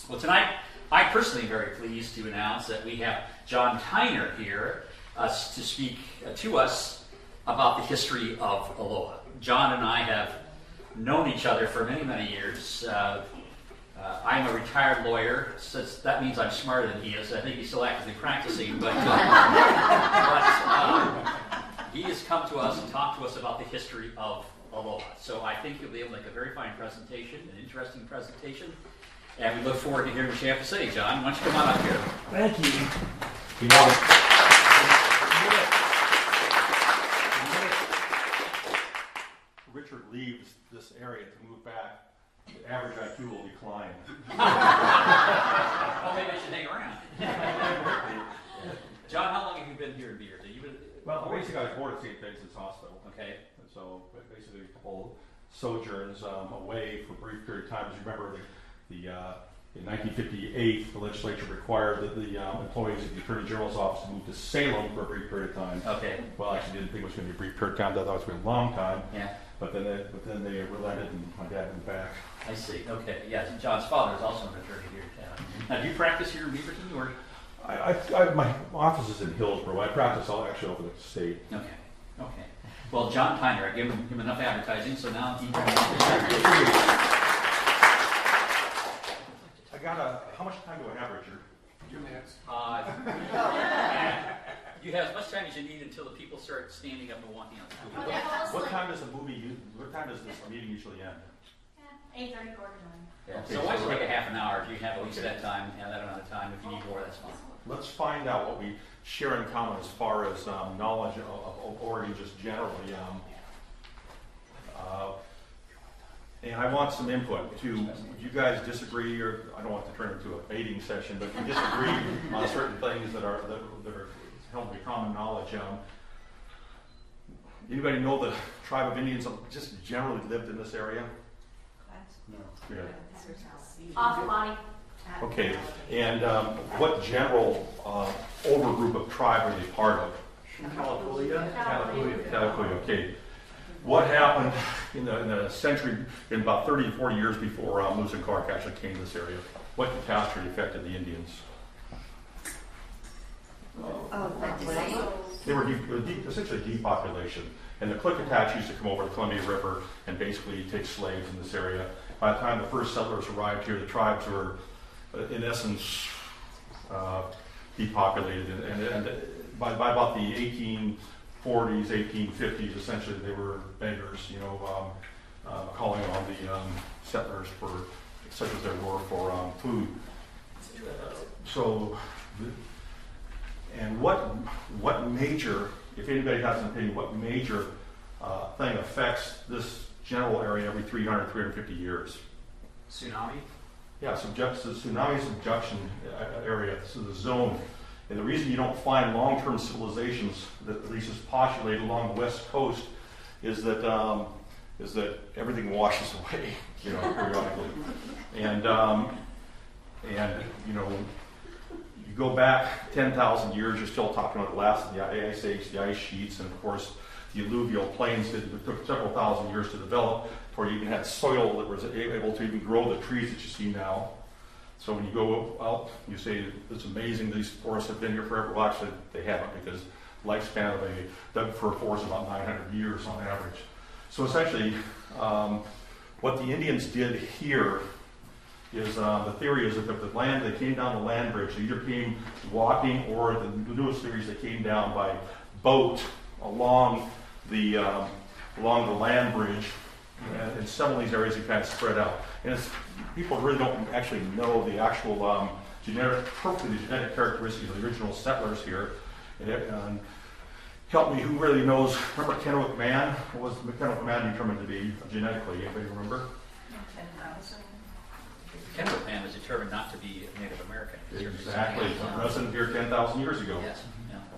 Well, tonight, I personally am very pleased to announce that we have John Tyner here to speak to us about the history of Aloha. John and I have known each other for many, many years. I'm a retired lawyer, so that means I'm smarter than he is. I think he's still actively practicing, but he has come to us and talked to us about the history of Aloha. So I think you'll be able to make a very fine presentation, an interesting presentation, and we look forward to hearing what you have to say. John, why don't you come on up here? Thank you. You know, Richard leaves this area to move back, the average IQ will decline. well, maybe I should hang around. John, how long have you been here in Beaverton? Well, basically I was born at St. Vincent's Hospital. Okay. And so basically a couple sojourns away for a brief period of time. As you remember, in 1958, the legislature required that the employees of the Attorney General's office move to Salem for a brief period of time. Okay. Well, I actually didn't think it was going to be a brief period of time. I thought it was going to be a long time. Yeah. But then they relented, and my dad went back. I see. Okay. Yes. John's father is also an attorney here in town. Now, do you practice here in Beaverton, or? My office is in Hillsborough. I practice all actually over the state. Okay. Okay. Well, John Tyner, I gave him enough advertising, so now he. I got how much time do I have, Richard? 2 minutes. You have as much time as you need until the people start standing up and walking out the door. What time does this meeting usually end? 8:30, quarter to 9. Yeah. Okay, So why don't so you take a half an hour if you have at least that time, and that amount of time. If you need more, that's fine. Let's find out what we share in common as far as knowledge of Oregon just generally. And I want some input too. If you guys disagree, or I don't want to turn it into a baiting session, but if you disagree on certain things that are held to be common knowledge. Anybody know the tribe of Indians just generally lived in this area? No. Yeah. Off body. Okay, and what general overgroup of tribe are they part of? Kalapuya, okay. What happened in the century, in about 30 to 40 years before Lewis and Clark actually came to this area? What catastrophe affected the Indians? They were essentially depopulation. And the Klickitats used to come over the Columbia River and basically take slaves in this area. By the time the first settlers arrived here, the tribes were, in essence, depopulated. And by about the 1840s, 1850s, essentially they were beggars, calling on the settlers for, such as there were, for food. And what major, if anybody has an opinion, what major thing affects this general area every 300, 350 years? Tsunami? Yeah, tsunami subduction area. This is a zone. And the reason you don't find long-term civilizations that at least is postulated along the west coast is that everything washes away, periodically. And you go back 10,000 years, you're still talking about the last of the ice age, the ice sheets, and of course the alluvial plains took several thousand years to develop before you even had soil that was able to even grow the trees that you see now. So when you go out, you say it's amazing these forests have been here forever. Well, actually they haven't, because the lifespan of a Doug fir forest is about 900 years on average. So essentially, what the Indians did here is the theory is that they came down the land bridge. They either came walking, or the newest theories, they came down by boat along the land bridge. And in some of these areas, they kind of spread out. And people really don't actually know the actual genetic characteristics of the original settlers here. And help me, who really knows? Remember Kennewick Man? What was Kennewick Man determined to be genetically? Anybody remember? Kennewick Man was determined not to be a Native American. Exactly. A resident here 10,000 years ago. Yes.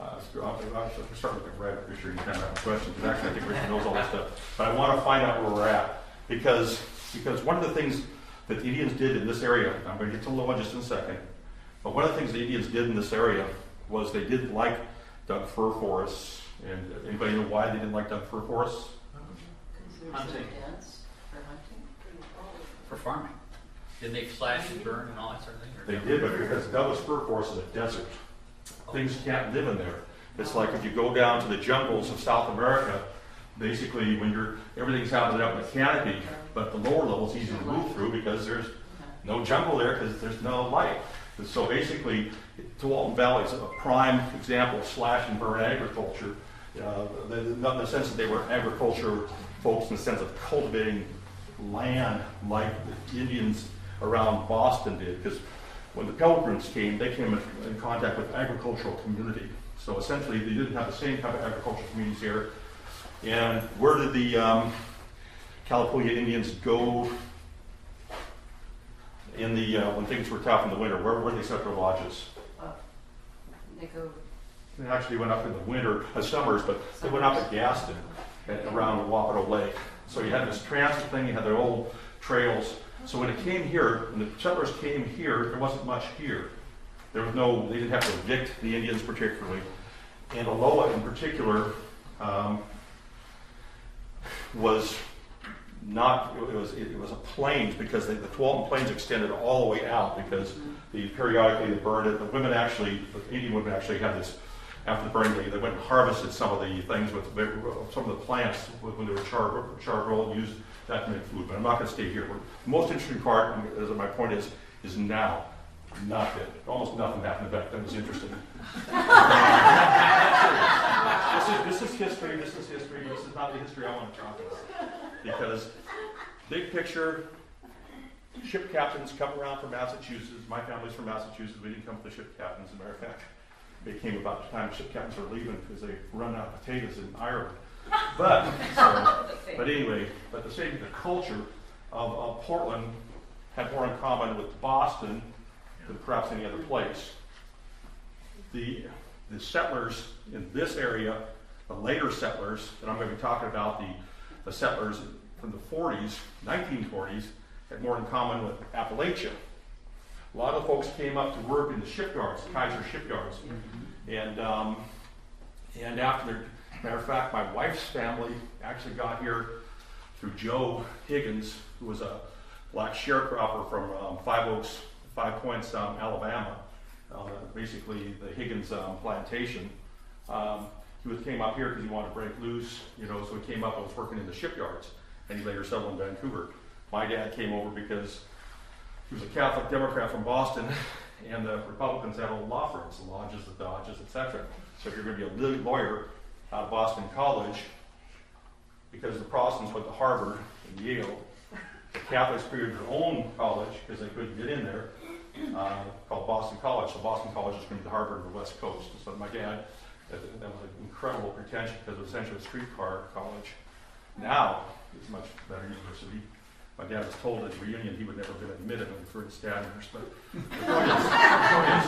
I'll start with the right picture. You kind of have a question, because actually I think Richard knows all this stuff. But I want to find out where we're at, because one of the things that the Indians did in this area, I'm going to get to Aloha just in a second, but one of the things the Indians did in this area was they didn't like Doug fir forests. And anybody know why they didn't like Doug fir forests? Hunting. For farming. Did they slash and burn and all that sort of thing? Or They did, but because Douglas fir forest is a desert, things can't live in there. It's like if you go down to the jungles of South America, basically when everything's happening up in the canopy, but the lower level's easy to move through because there's no jungle there because there's no light. And so basically, Tualatin Valley is a prime example of slash and burn agriculture. Not in the sense that they were agriculture folks in the sense of cultivating land like the Indians around Boston did, because when the Pilgrims came, they came in contact with agricultural community. So essentially, they didn't have the same type of agricultural communities here. And where did the Kalapuya Indians go in the when things were tough in the winter? Where did they set their lodges? They actually went up in the winter, summers, but they went up at Gaston, around the Wapato Lake. So you had this transit thing, you had their old trails. So when it came here, when the settlers came here, there wasn't much here. There was they didn't have to evict the Indians particularly. And Aloha in particular was not, it was a plains because the Tualatin Plains extended all the way out because periodically they burned it. The Indian women actually had this, after the burning, they went and harvested some of the things with some of the plants when they were charcoal and used that to make food. But I'm not going to stay here. The most interesting part, as my point is now. Nothing. Almost nothing happened back then. It was interesting. This is history. This is history. This is not the history I want to talk about. Because big picture, ship captains come around from Massachusetts. My family's from Massachusetts. We didn't come with the ship captains. As a matter of fact, they came about the time ship captains were leaving because they run out of potatoes in Ireland. But anyway, the culture of Portland had more in common with Boston than perhaps any other place. The settlers in this area, the later settlers, and I'm going to be talking about the settlers from the 40s, 1940s, had more in common with Appalachia. A lot of folks came up to work in the shipyards, Kaiser shipyards, and after, matter of fact, my wife's family actually got here through Joe Higgins, who was a black sharecropper from Five Points, Alabama, basically the Higgins plantation. He came up here because he wanted to break loose, so he came up and was working in the shipyards, and he later settled in Vancouver. My dad came over because he was a Catholic Democrat from Boston, and the Republicans had old law firms, the Lodges, the Dodges, etc. So if you're going to be a lawyer out of Boston College, because the Protestants went to Harvard and Yale, the Catholics created their own college because they couldn't get in there, called Boston College. So Boston College is going to be the Harvard of the West Coast. So my dad, that was an incredible pretension because it was essentially a streetcar college. Now it's a much better university. My dad was told at the reunion he would never have been admitted for his standards. But the point is,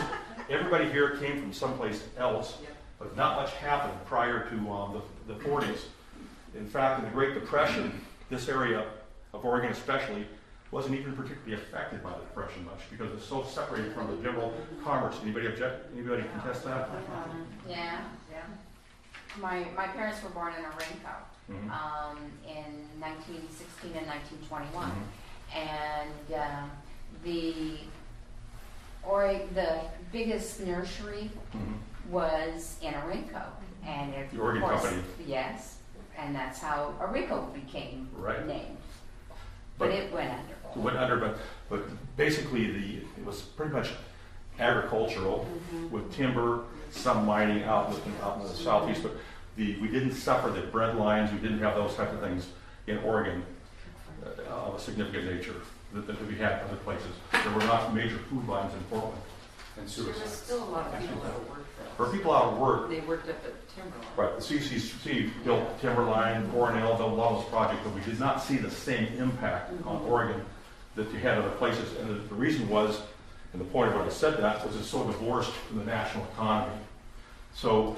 everybody here came from someplace else, but not much happened prior to the 40s. In fact, in the Great Depression, this area of Oregon especially wasn't even particularly affected by the Depression much because it's so separated from the general commerce. Anybody object? Anybody contest that? Yeah. My parents were born in Orenco in 1916 and 1921, and the biggest nursery was in Orenco, and The Oregon Company. Yes, and that's how Orenco became named. But it went under. It went under, but basically it was pretty much agricultural with timber, some mining out in the southeast, but we didn't suffer the bread lines, we didn't have those types of things in Oregon of a significant nature that we had in other places. There were not major food lines in Portland and There was suicides. still a lot of people out of work though. For people out of work, They worked up at Timberline. right, the CCC built Timberline, Cornell, built a lot of those projects, but we did not see the same impact on Oregon that you had other places. And the reason was, and the point of what I said that, was it's so divorced from the national economy. So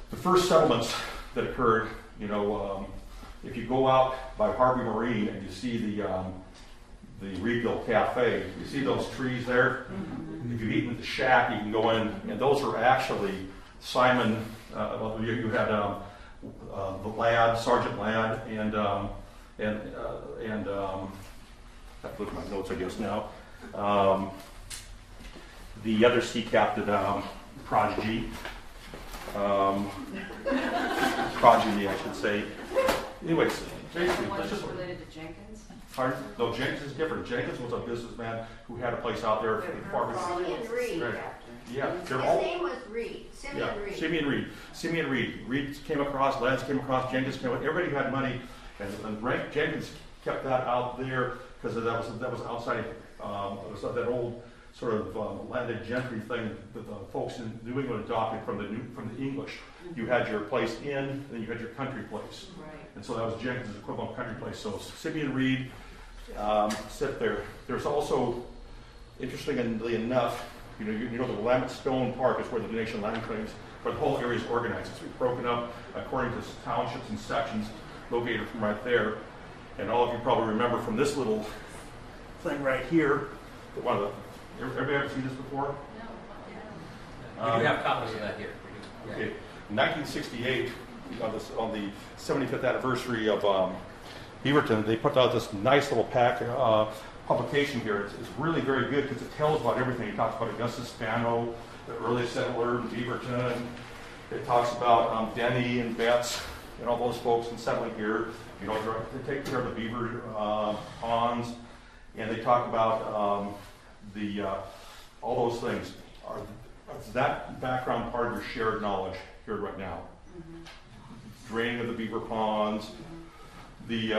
the first settlements that occurred, if you go out by Harvey Marine and you see the Reedville Cafe, you see those trees there? If you've eaten at the shack, you can go in, and those are actually Simon, you had the Ladd, Sergeant Ladd, and I have to look at my notes, I guess, now. The other sea captain, prodigy, progeny, I should say. Anyways, basically, let's just. Related to Jenkins? Pardon? No, Jenkins is different. Jenkins was a businessman who had a place out there. Simeon Reed. Right. Yeah, His they're all. name was Reed. Simeon Reed. Simeon Reed. Reed came across, Lance came across, Jenkins came across. Everybody had money, and Jenkins kept that out there because that was outside. It was that old sort of landed gentry thing that the folks in New England adopted from the English. You had your place in, and then you had your country place. Right. And so that was Jenkins' equivalent country place. So Simeon Reed sit there. There's also, interestingly enough, you know the Willamette Stone Park is where the donation land claims, where the whole area is organized. It's broken up according to townships and sections, located from right there. And all of you probably remember from this little thing right here, everybody ever seen this before? We do have copies of that here. Yeah. Okay. In 1968, on the 75th anniversary of Beaverton, they put out this nice little publication here. It's really very good because it tells about everything. It talks about Augustus Spano, the early settler in Beaverton. It talks about Denny and Betts and all those folks in settling here. You know, they take care of the beaver ponds, and they talk about all those things. Is that background part of your shared knowledge here right now? Mm-hmm. Draining of the beaver ponds, the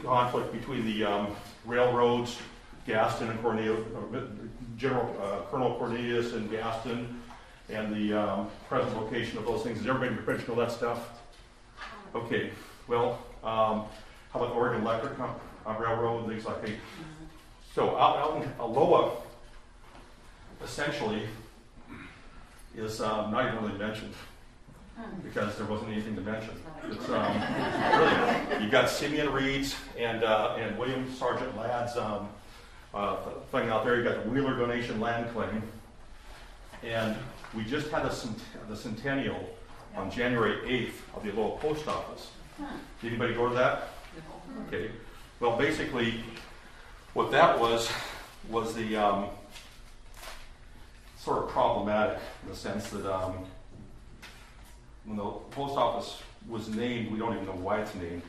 conflict between the railroads, Gaston and Cornelius, Colonel Cornelius and Gaston, and the present location of those things. Does everybody pretty much know that stuff? Okay, well, how about Oregon Electric Railroad and things like that? So out in Aloha, essentially, is not even really mentioned because there wasn't anything to mention. It's really, you got Simeon Reed's and William Sergeant Ladd's thing out there. You got the Wheeler donation land claim, and we just had the centennial on January 8th of the Aloha Post Office. Did anybody go to that? Okay. Well, basically, what that was the sort of problematic in the sense that when the post office was named, we don't even know why it's named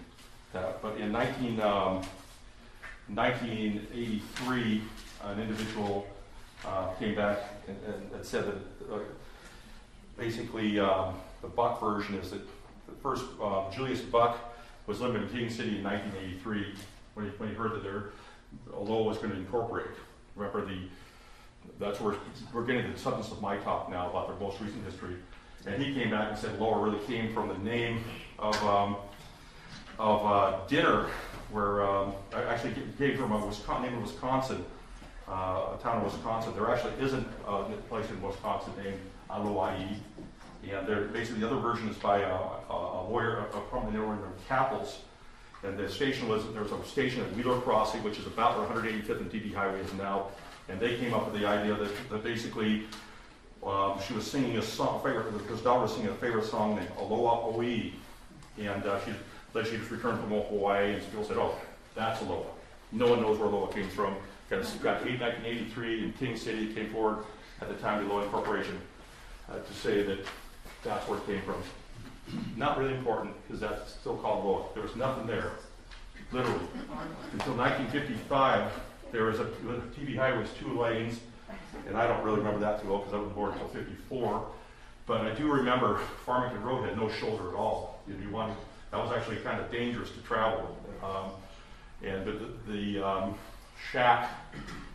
that, but in 1983, an individual came back and said that basically the Buck version is that the first Julius Buck was living in King City in 1983 when he heard that Aloha was going to incorporate. Remember that's where we're getting the substance of my talk now about their most recent history. And he came back and said Aloha really came from the name of dinner, where I actually gave from name of Wisconsin, a town in Wisconsin. There actually isn't a place in Wisconsin named Aloha. And basically the other version is by a lawyer from the neighborhood of Capitals. And the station there was a station at Wheeler Crossing, which is about where 185th and DD Highway is now. And they came up with the idea that basically she was singing his daughter was singing a favorite song named Aloha Oe. And she just returned from Hawaii, and people said, oh, that's Aloha. No one knows where Aloha came from. Because it got 1983 in King City, came forward at the time of the Aloha Incorporation to say that that's where it came from. Not really important, because that's still called Aloha. There was nothing there, literally. Until 1955, there was the TV highway was 2 lanes, and I don't really remember that too well because I wasn't born until 54. But I do remember Farmington Road had no shoulder at all. That was actually kind of dangerous to travel. And the shack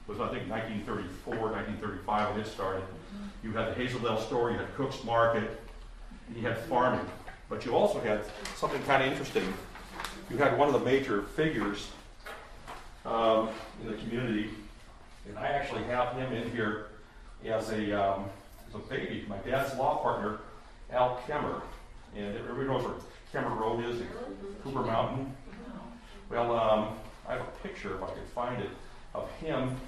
was, I think, 1934, 1935 when it started. You had the Hazeldale store, you had Cook's Market, and you had farming. But you also had something kind of interesting. You had one of the major figures in the community, and I actually have him in here as a baby. My dad's law partner, Al Kemmer, and everybody knows where Kemmer Road is in Cooper Mountain. Well, I have a picture, if I could find it, of him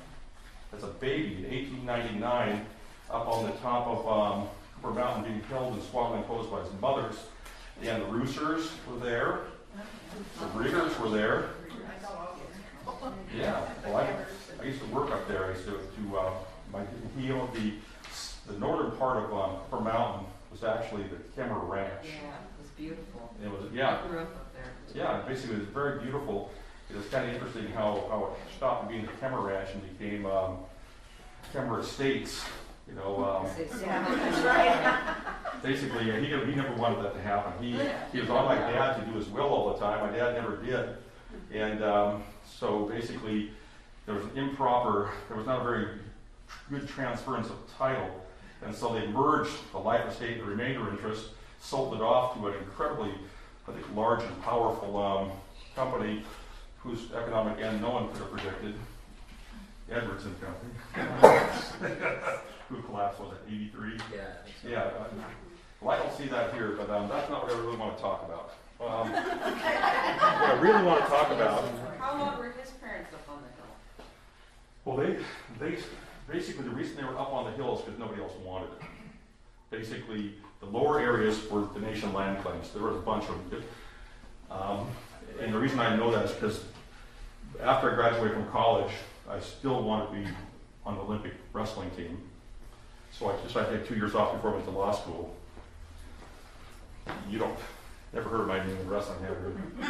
as a baby in 1899 up on the top of Cooper Mountain being held and swaddling clothes by his mothers. And the Roosters were there. The Riggers were there. Yeah, well, I used to work up there. I used to he owned the northern part of Upper Mountain was actually the Kemmer Ranch. Yeah, it was beautiful. It was, yeah. I grew up there. Yeah, basically it was very beautiful. It was kind of interesting how it stopped being the Kemmer Ranch and became Kemmer Estates. You know, That's right. basically he never wanted that to happen. He was on my dad to do his will all the time. My dad never did, and so basically there was not a very good transference of title, and so they merged the life estate and the remainder interest, sold it off to an incredibly, I think, large and powerful company whose economic end no one could have predicted. Edwards and Company. Who collapsed, was it 83? Yeah. Yeah. Well, I don't see that here, but that's not what I really want to talk about. What I really want to talk about. How long were his parents up on the hill? Well, they basically the reason they were up on the hill is because nobody else wanted it. Basically, the lower areas were the nation land claims. There was a bunch of them. And the reason I know that is because after I graduated from college, I still wanted to be on the Olympic wrestling team. So I decided to take 2 years off before I went to law school. You don't never heard of my name in wrestling, have you? No,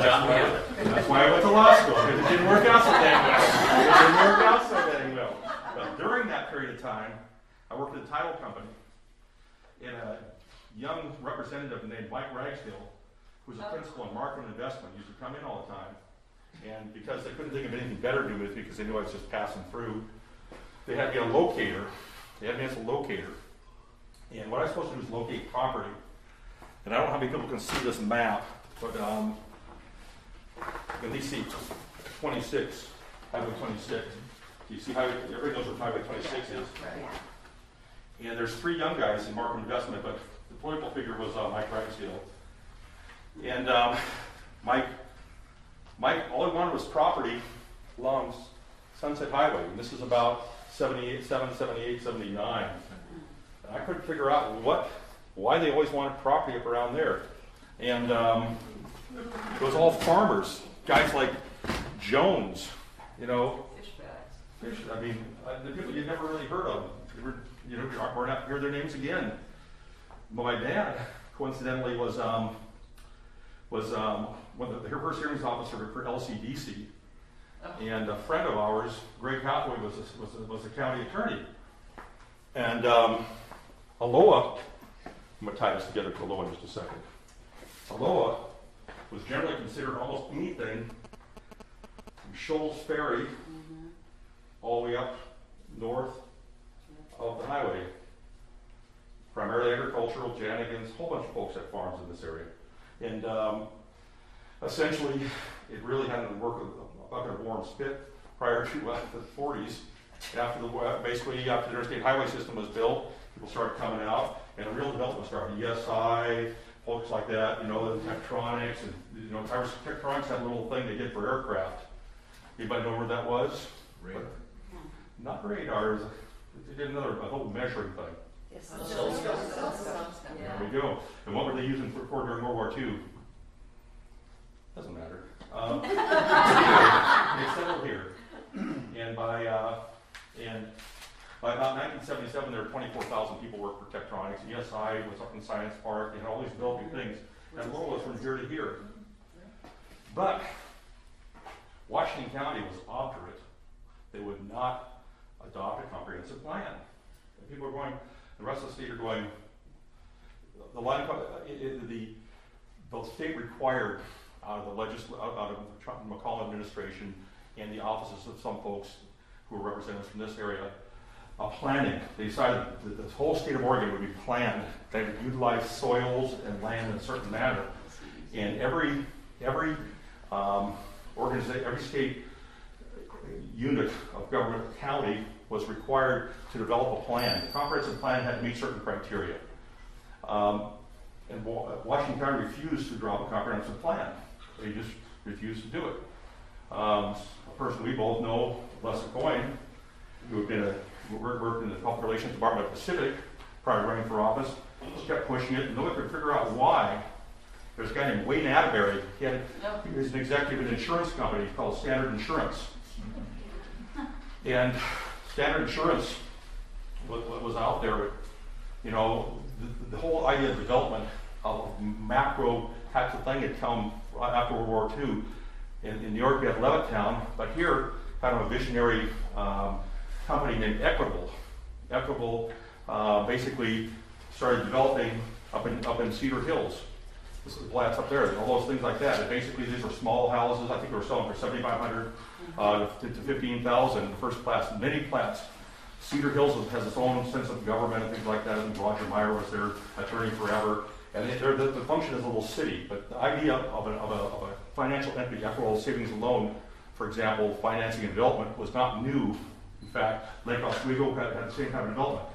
John, we haven't. That's why I went to law school, because it didn't work out so dang well. It didn't work out so dang well. But during that period of time, I worked at a title company, and a young representative named Mike Ragsdale, who was a principal in market and investment, used to come in all the time. And because they couldn't think of anything better to do with me, because they knew I was just passing through, they had me a locator. They had me as a locator. And what I was supposed to do is locate property. And I don't know how many people can see this map, but when they see 26, Highway 26, you see highway, everybody knows what Highway 26 is. And there's 3 young guys in market investment, but the political figure was Mike Ragsdale. And Mike, all he wanted was property along Sunset Highway. And this is about 78, 79. And I couldn't figure out why they always wanted property up around there. And it was all farmers, guys like Jones, you know. Fish bags. I mean, the people you'd never really heard of. We're not hear their names again. But my dad, coincidentally, was one of the first hearings officer for LCDC, and a friend of ours, Greg Hathaway, was the county attorney. And Aloha, I'm going to tie this together to Aloha in just a second. Aloha was generally considered almost anything from Shoals Ferry all the way up north of the highway. Primarily agricultural, Janigans, a whole bunch of folks had farms in this area. And essentially, it really hadn't worked with a bucket of warm spit prior to the 40s. Basically, after the interstate highway system was built, people started coming out, and a real development started. ESI, folks like that, you know, the Tektronix, and you know, Tektronix had a little thing they did for aircraft. Anybody know where that was? Radar. Not radar. They did a whole measuring thing. There we go. And what were they using for during World War II? Doesn't matter. They settled here, and by about 1977, there were 24,000 people worked for Tektronix. ESI was up in Science Park. They had all these developing things, and Lowell was from here to here. But Washington County was obdurate. They would not adopt a comprehensive plan. And people are going. The rest of the state are going. The state required out of the Trump and McCall administration and the offices of some folks who were representatives from this area, planning. They decided that the whole state of Oregon would be planned. They would utilize soils and land in a certain manner, and every organization, every state unit of government county was required to develop a plan. The comprehensive plan had to meet certain criteria. And Washington County refused to develop a comprehensive plan. They just refused to do it. A person we both know, Les Coyne, who had been worked in the Public Relations Department of Pacific prior to running for office, just kept pushing it, and nobody could figure out why. There's a guy named Wayne Atterbury. He was an executive in an insurance company called Standard Insurance. And Standard Insurance was out there, but, you know, the whole idea of development of macro types of thing had come after World War II. In New York, we had Levittown, but here, kind of a visionary company named Equitable. Equitable basically started developing up in Cedar Hills. This is the flats up there, and all those things like that. And basically, these were small houses. I think they were selling for $7,500 to $15,000. First class, many plats. Cedar Hills has its own sense of government and things like that. And Roger Meyer was their attorney forever. And the function is a little city, but the idea of a financial entity, Equitable Savings and Loan, for example, financing and development, was not new. In fact, Lake Oswego had the same kind of development.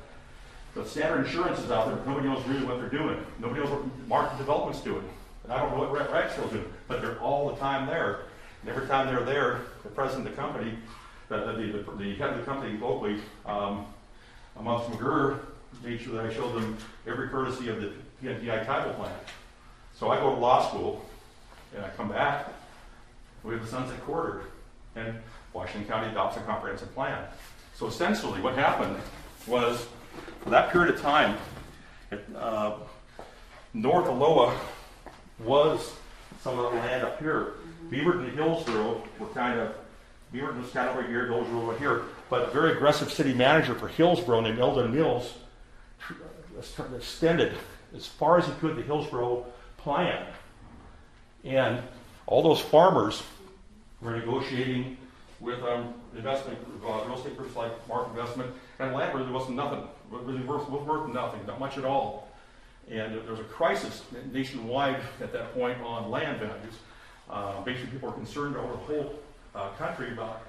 But Standard Insurance is out there, but nobody knows really what they're doing. Nobody knows what market development's doing. And I don't know what Ragsdale's doing, but they're all the time there. And every time they're there, the president of the company, the head of the company locally, amongst McGurr, made sure that I showed them every courtesy of the PNPI title plan. So I go to law school, and I come back, we have the Sunset Quarter, and Washington County adopts a comprehensive plan. So essentially what happened was, for that period of time, North Aloha was some of the land up here. Beaverton and Hillsborough were Beaverton was kind of over here, Hillsborough over here, but a very aggressive city manager for Hillsborough named Eldon Mills extended as far as he could the Hillsborough plan. And all those farmers were negotiating with investment real estate groups like Mark Investment, and land really wasn't nothing, really worth nothing, not much at all. And there was a crisis nationwide at that point on land values. Basically, people were concerned over the whole country about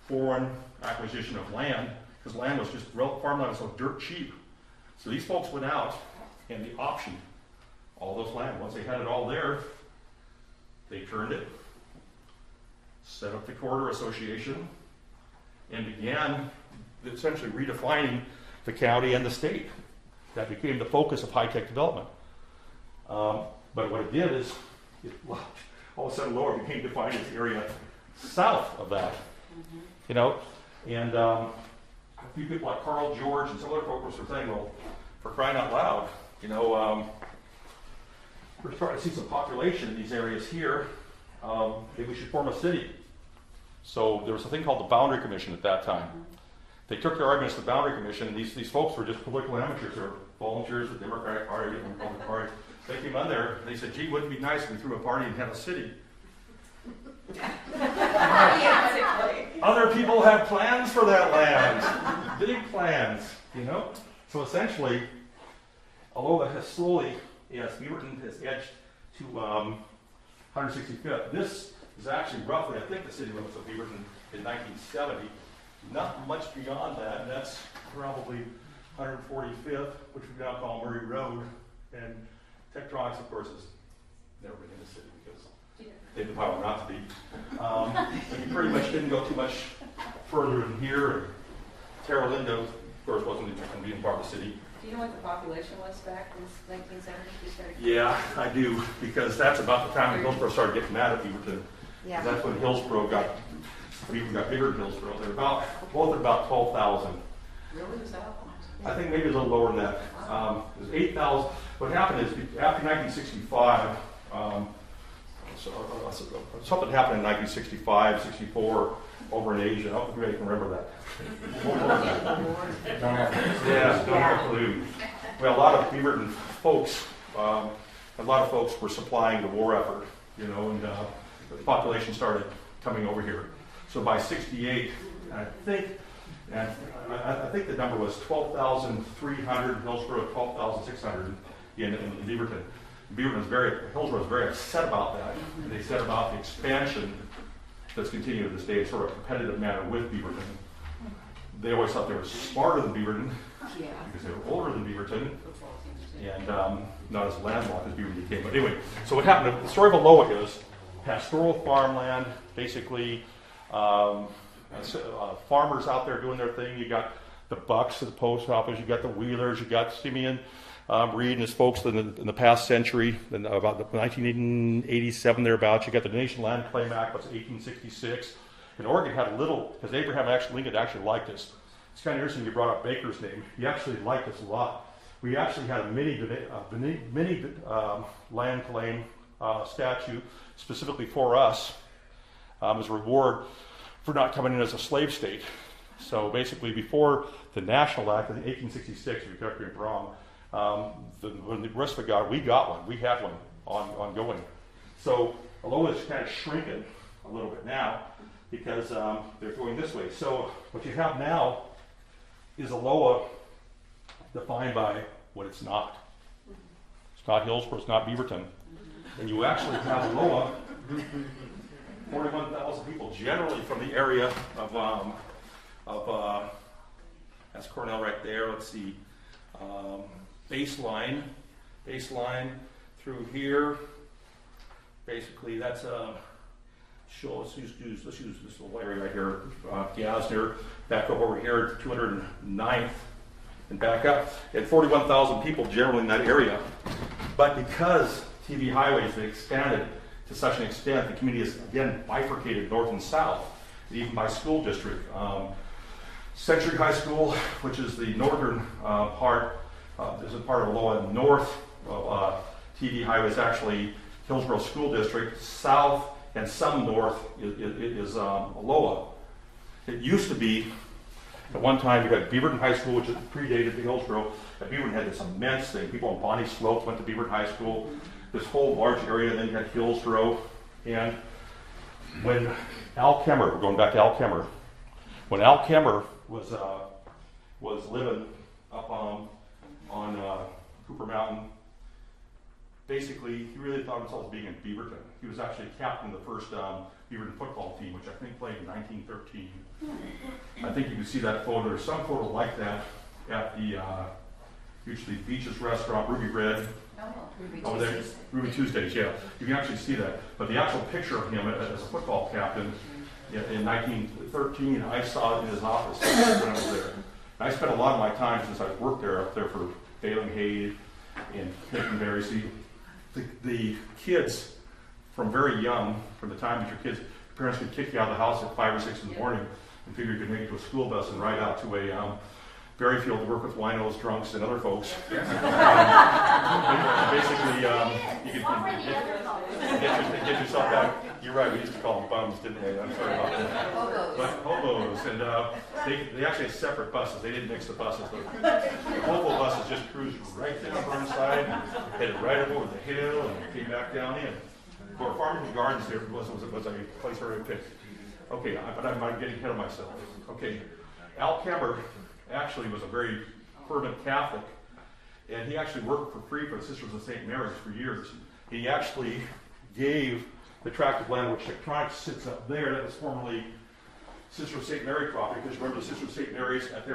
foreign acquisition of land, because land was just, farmland was so dirt cheap. So these folks went out and they optioned all those land. Once they had it all there, they turned it, set up the Corridor Association, and began essentially redefining the county and the state. That became the focus of high-tech development. But what it did is, all of a sudden Lower became defined as the area south of that. You know, and a few people like Carl George and some other folks were saying, well, for crying out loud, you know, we're starting to see some population in these areas here. Maybe we should form a city. So there was a thing called the Boundary Commission at that time. They took their arguments to the Boundary Commission, and these folks were just political amateurs. They were volunteers with the Democratic Party and the Republican Party. They came on there, and they said, gee, wouldn't it be nice if we threw a party and had a city? Other people have plans for that land. Big plans, you know? So essentially, Aloha has slowly, yes, Beaverton has edged to 165th. This is actually roughly, I think, the city limits of Beaverton in 1970. Not much beyond that, and that's probably 145th, which we now call Murray Road. And Tektronix, of course, has never been in the city because they have the power not to be. And you pretty much didn't go too much further than here. And Terra Linda, of course, wasn't even part of the city. Do you know what the population was back in 1970? Yeah, I do, because that's about the time Hillsborough started getting mad at Beaverton. Yeah. That's when Hillsborough got bigger than Hillsborough. They're both at about 12,000. Really? Was that? I think maybe a little lower than that. It was 8,000. What happened is, after 1965, something happened in 1965, 64 over in Asia. I don't think anybody can remember that. Yeah, don't have a clue. Well, a lot of Beaverton folks, were supplying the war effort, you know, and the population started coming over here. So by 68, I think the number was 12,300, Hillsborough 12,600 in Beaverton. Hillsborough was very upset about that, and they said about the expansion that's continued to this day in sort of a competitive manner with Beaverton. They always thought they were smarter than Beaverton because they were older than Beaverton and not as landlocked as Beaverton became. But anyway, so what happened, the story of Aloha is pastoral farmland, basically farmers out there doing their thing. You got the Bucks at the post office, you got the Wheelers, you got Simeon Reed and his folks in the past century, about 1987 thereabouts. You got the Nation Land Claim Act, that's 1866. And Oregon had a little, because Abraham Lincoln actually liked this. It's kind of interesting you brought up Baker's name. He actually liked this a lot. We actually had a mini land claim statute specifically for us as a reward for not coming in as a slave state. So basically, before the National Act in 1866, if you correct me if I'm wrong, when the rest of it got, we got one. We had one ongoing. So Aloha is kind of shrinking a little bit now because they're going this way. So what you have now is Aloha defined by what it's not. It's not Hillsborough, it's not Beaverton. And you actually have Aloha, 41,000 people, generally from the area of that's Cornell right there. Let's see, baseline through here. Basically, that's let's use this little area right here, Gasner, back up over here, 209th, and back up, and 41,000 people generally in that area. But because TV highways have expanded to such an extent, the community is again bifurcated north and south, even by school district. Century High School, which is the northern part, is a part of Aloha. North of TV highway is actually Hillsborough School District. South and some north is Aloha. It used to be, at one time, you had Beaverton High School, which predated the Hillsborough. Beaverton had this immense thing. People on Bonnie Slope went to Beaverton High School. This whole large area, then you had Hillsborough. And when Al Kemmer, we're going back to Al Kemmer, when Al Kemmer was living up on Cooper Mountain, basically, he really thought of himself as being in Beaverton. He was actually captain of the first Beaverton football team, which I think played in 1913. I think you can see that photo. There's some photo like that at the usually Beaches restaurant, Ruby Red. Ruby There, Ruby Tuesdays, yeah. You can actually see that. But the actual picture of him as a football captain in 1913, I saw it in his office when I was there. And I spent a lot of my time since I worked there, up there for Baling Hay and Hickenberry. See, the kids from very young, from the time that your parents could kick you out of the house at 5 or 6 in the morning and figure you could make it to a school bus and ride out to a berry field to work with winos, drunks, and other folks. Basically, you could get yourself back. You're right, we used to call them bums, didn't we? I'm sorry about that. Hobos. But hobos, and they actually had separate buses. They didn't mix the buses. But the hobo buses just cruised right down Burnside, headed right up over the hill, and came back down in. For Farmington Gardens, there was a place where we picked. Okay, but I'm getting ahead of myself. Okay, Al Kemmer actually was a very fervent Catholic, and he actually worked for free for the Sisters of St. Mary's for years. He actually gave the tract of land which Electronics sits up there, that was formerly Sisters of St. Mary property, because remember the Sisters of St. Mary's at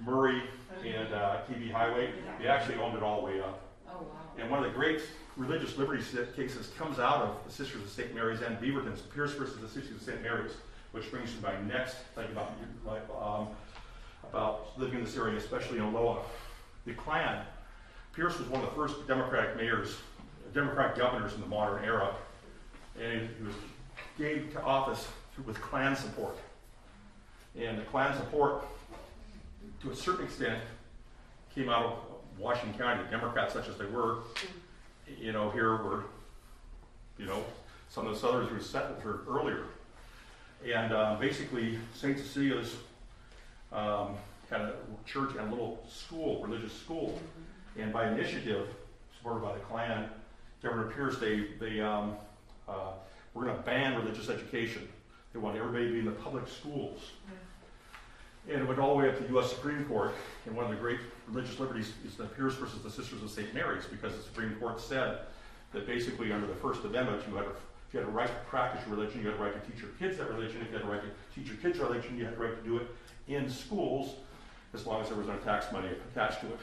Murray and TV Highway, they actually owned it all the way up. Oh, wow. And one of the great religious liberty cases comes out of the Sisters of St. Mary's and Beaverton's, Pierce versus the Sisters of St. Mary's, which brings me to my next thing about living in this area, especially in Aloha. The Klan, Pierce was one of the first Democratic governors in the modern era, and he was gained to office with Klan support. And the Klan support, to a certain extent, came out of Washington County. Democrats, such as they were, here were, some of the Southerners were settled for earlier. And basically, St. Cecilia's had a church and a little school, religious school. And by initiative, supported by the Klan, Governor Pierce, they were going to ban religious education. They wanted everybody to be in the public schools. And it went all the way up to the U.S. Supreme Court. And one of the great religious liberties is the Pierce versus the Sisters of St. Mary's, because the Supreme Court said that basically under the First Amendment, if you had a right to practice your religion, you had a right to teach your kids that religion. If you had a right to teach your kids religion, you had the right to do it in schools, as long as there was no tax money attached to it.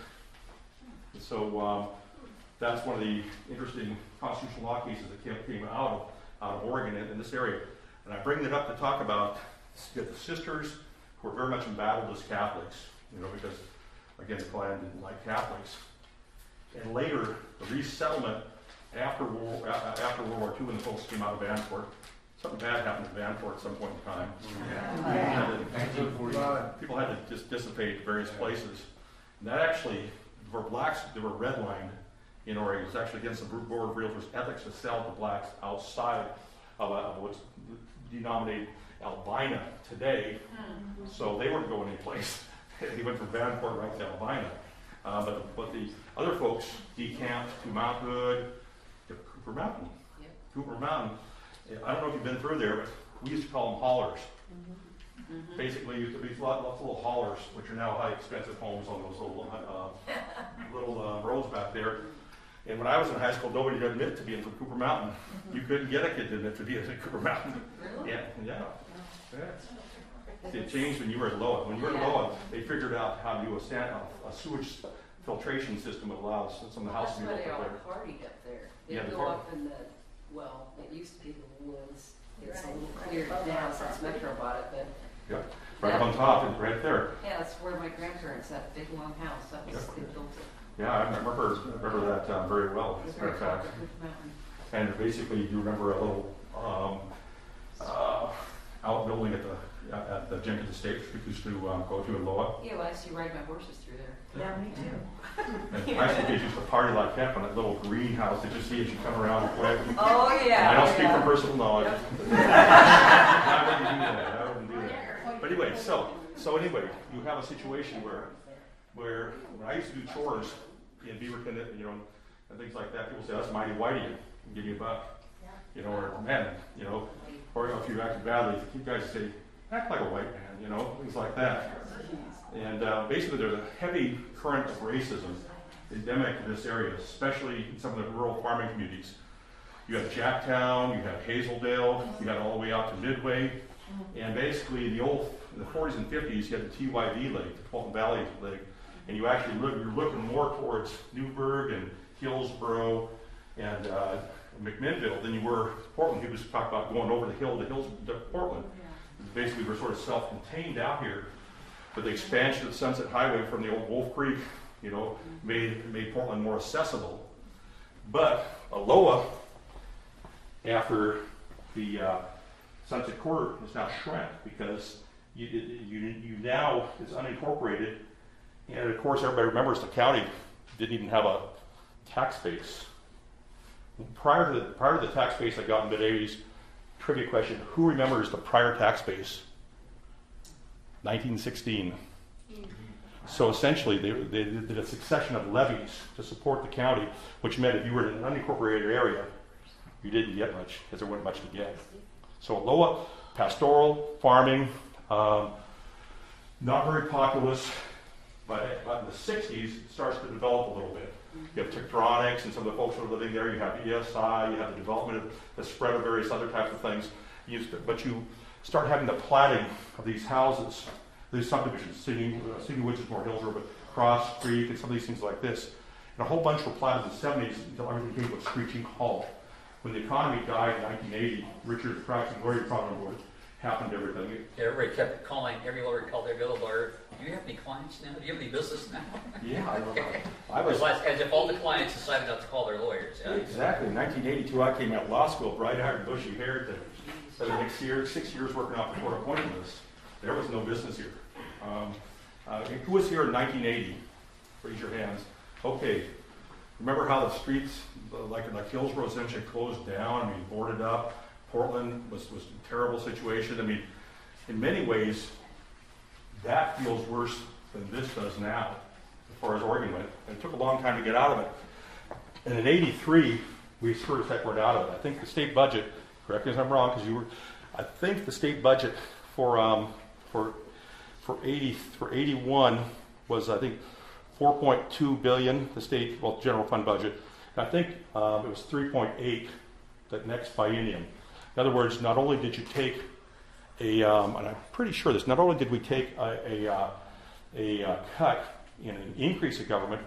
And so that's one of the interesting constitutional law cases that came out of Oregon in this area. And I bring that up to talk about the sisters who were very much embattled as Catholics, because, again, the Klan didn't like Catholics. And later, the resettlement after World War II, when the folks came out of Vanport, something bad happened to Vanport at some point in time. People had to just dissipate to various places. And that actually, for blacks, they were redlined in Oregon. It was actually against the Board of Realtors' ethics to sell to blacks outside of what's denominated Albina today. So they weren't going anyplace. They went from Vanport right to Albina. But the other folks decamped to Mount Hood, to Cooper Mountain. Yep. Cooper Mountain, I don't know if you've been through there, but we used to call them haulers. Basically, used to be lots of little haulers, which are now high expensive homes on those little roads back there. And when I was in high school, nobody would admit to being from Cooper Mountain. You couldn't get a kid to admit to being from Cooper Mountain. Really? Yeah. It changed when you were at Aloha. When you were at Aloha, they figured out how to do a sewage filtration system that allows some of the houses to be That's built why they up all partied up there. They Yeah, go up in the, well, it used to be the woods. It's a little cleared now since Metro bought it, but there. Yep. Right up on top, and right there. yeah, that's where my grandparents had a big long house. That was, they built it. Yeah, I remember that very well, It was as a matter very of fact. popular mountain. And basically, you remember a little outbuilding at the Jenkins Estate we used to go to in Aloha. Yeah, well, I used to ride my horses through there. Yeah, me too. And high school kids used to party like heck on that little greenhouse that you see as you come around the way. Oh, yeah. I don't speak from personal knowledge. I wouldn't do that. But anyway, so anyway, you have a situation where when I used to do chores in Beaverton, and things like that, people say, "That's mighty whitey, give you a buck," or "Man, or if you acted badly, you guys say, act like a white man," things like that. And basically, there's a heavy current of racism endemic in this area, especially in some of the rural farming communities. You have Jacktown, you have Hazeldale, you got all the way out to Midway, and basically in the 40s and 50s, you had the TYV Lake, the Fulton Valley Lake, and you're looking more towards Newburgh and Hillsborough and McMinnville than you were Portland. He was talking about going over the hill to Portland. Basically, we're sort of self-contained out here, but the expansion of the Sunset Highway from the old Wolf Creek, made Portland more accessible. But Aloha, after the Sunset Quarter, is now shrank because you now is unincorporated, and of course everybody remembers the county didn't even have a tax base. Prior to the tax base that got in the mid-'80s, trivia question: who remembers the prior tax base? 1916. So essentially, they did a succession of levies to support the county, which meant if you were in an unincorporated area, you didn't get much because there wasn't much to get. So Aloha, pastoral, farming, not very populous, but in the 60s, it starts to develop a little bit. You have Tektronix and some of the folks that are living there. You have ESI, you have the development of the spread of various other types of things. But you start having the platting of these houses, these subdivisions, Singing Woods is more Hillsborough, but Cross Creek and some of these things like this. And a whole bunch were platted in the 70s until everything came to a screeching halt. When the economy died in 1980, Richard Prax and Gloria probably would happened to everything. Everybody kept calling, every lawyer called every other lawyer, "Do you have any clients now? Do you have any business now?" Yeah, I was as if all the clients decided not to call their lawyers. Yeah. Exactly. In 1982, I came out of law school, bright-eyed, bushy-haired. For the next 6 years working off the court appointed list. There was no business here. Who was here in 1980? Raise your hands. Okay. Remember how the streets, like Hillsborough, essentially closed down? Boarded up. Portland was a terrible situation. In many ways, that feels worse than this does now, as far as Oregon went. And it took a long time to get out of it. And in '83, we sure as heck went out of it. I think the state budget, correct me if I'm wrong, because I think the state budget for 81 was, I think, $4.2 billion, the state, general fund budget. And I think it was 3.8 that next biennium. In other words, not only did you take and I'm pretty sure this, not only did we take a cut in an increase of government,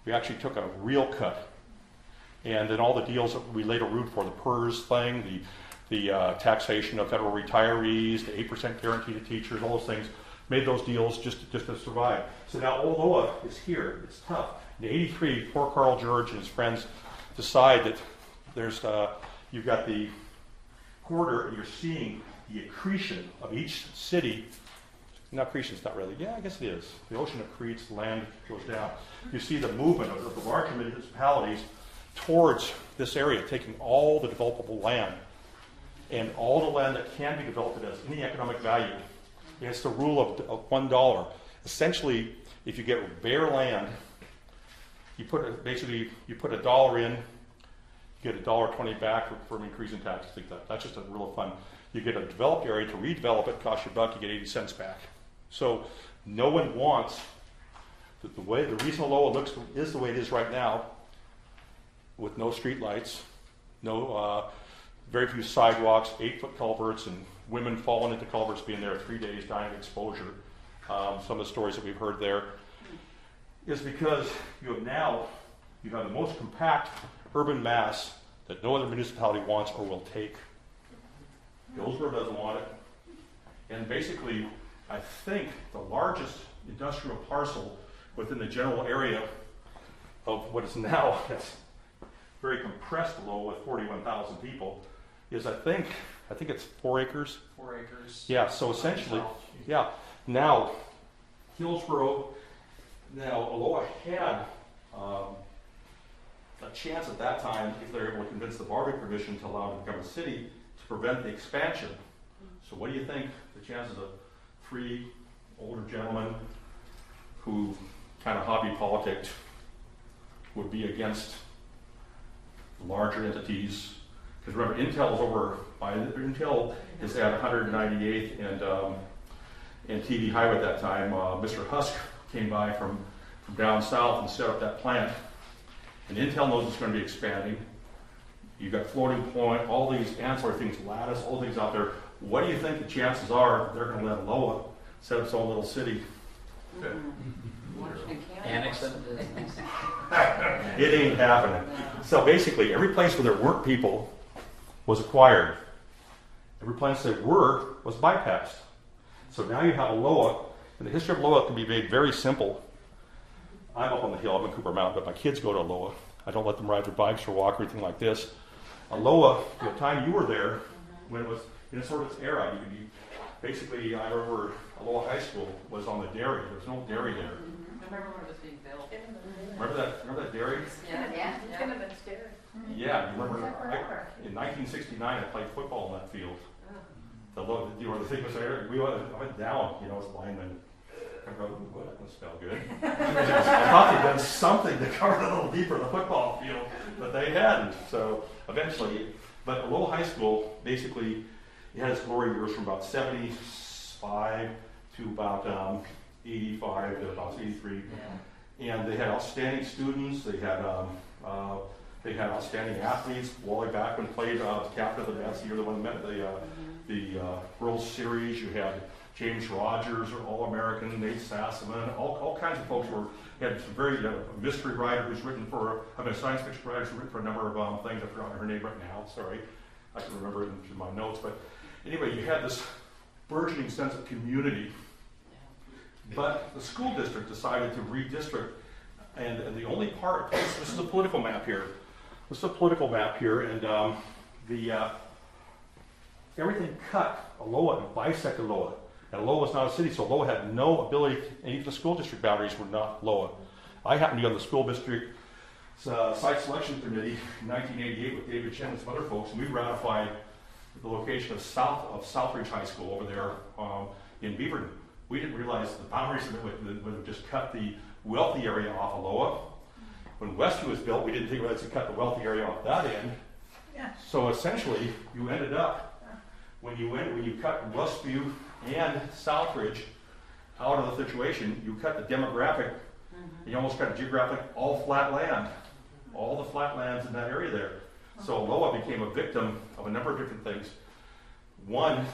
we actually took a real cut. And then all the deals that we later ruled for, the PERS thing, the taxation of federal retirees, the 8% guarantee to teachers, all those things, made those deals just to survive. So now Aloha is here. It's tough. In '83, poor Carl George and his friends decide that there's you've got the corridor, and you're seeing the accretion of each city. Not accretion, it's not really. Yeah, I guess it is. The ocean accretes, land goes down. You see the movement of the large municipalities towards this area, taking all the developable land and all the land that can be developed that has any economic value. It's the rule of $1. Essentially, if you get bare land, you put $1 in, you get $1.20 back for increasing taxes. I think that's just a rule of fun. You get a developed area to redevelop it, costs you $1, you get 80 cents back. So no one wants the reason Aloha is the way it is right now, with no street lights, no very few sidewalks, 8-foot culverts, and women falling into culverts, being there 3 days, dying of exposure. Some of the stories that we've heard there is because you have the most compact urban mass that no other municipality wants or will take. Hillsborough doesn't want it. And basically, I think the largest industrial parcel within the general area of what is now that's very compressed Aloha with 41,000 people is I think it's 4 acres. 4 acres. Yeah, so essentially, yeah. Now, Aloha had a chance at that time, if they're able to convince the Barbary Commission to allow it to become a city, to prevent the expansion. So what do you think the chances of 3 older gentlemen who kind of hobby politics would be against larger entities? Because remember, Intel is at 198th and TV Highway at that time. Mr. Husk came by from down south and set up that plant. And Intel knows it's going to be expanding. You've got floating point, all these ancillary things, lattice, all things out there. What do you think the chances are they're going to let Aloha set up its own little city? Annex it. It ain't happening. So basically, every place where there weren't people was acquired. Every place there were was bypassed. So now you have Aloha, and the history of Aloha can be made very simple. I'm up on the hill, I'm in Cooper Mountain, but my kids go to Aloha. I don't let them ride their bikes or walk or anything like this. Aloha, the time you were there, when it was in a sort of its era, basically, I remember Aloha High School was on the dairy. There was no dairy there. I remember when it was being built. Remember that dairy? Yeah. Yeah, you remember in 1969 I played football in that field. The thing was there, I went down, as linemen. I go, ooh, that doesn't smell good. I thought they'd done something to cover it a little deeper in the football field, but they hadn't. So eventually, but Aloha High School, basically, it had its glory years from about 75 to about 85 to about 83. Yeah. And they had outstanding students. They had outstanding athletes. Wally Backman played captain of the Nats. You're the one that met the World Series. You had James Rogers, All-American, Nate Sassaman, all kinds of folks had some very mystery writer who's written a science fiction writer who's written for a number of things. I've forgotten her name right now. Sorry, I can remember it in my notes. But anyway, you had this burgeoning sense of community. But the school district decided to redistrict, and the only part, this is a political map here. This is a political map here, and everything cut Aloha and bisected Aloha. And Aloha was not a city, so Aloha had no ability, and even the school district boundaries were not Aloha. I happened to be on the school district site selection committee in 1988 with David Chen and some other folks, and we ratified the location of Southridge High School over there in Beaverton. We didn't realize the boundaries of it would have just cut the wealthy area off Aloha. When Westview was built, we didn't think it cut the wealthy area off that end. Yeah. So essentially, you ended up, when you cut Westview and Southridge out of the situation, you cut the demographic, you almost cut geographic, all flat land, all the flat lands in that area there. So Aloha became a victim of a number of different things. One,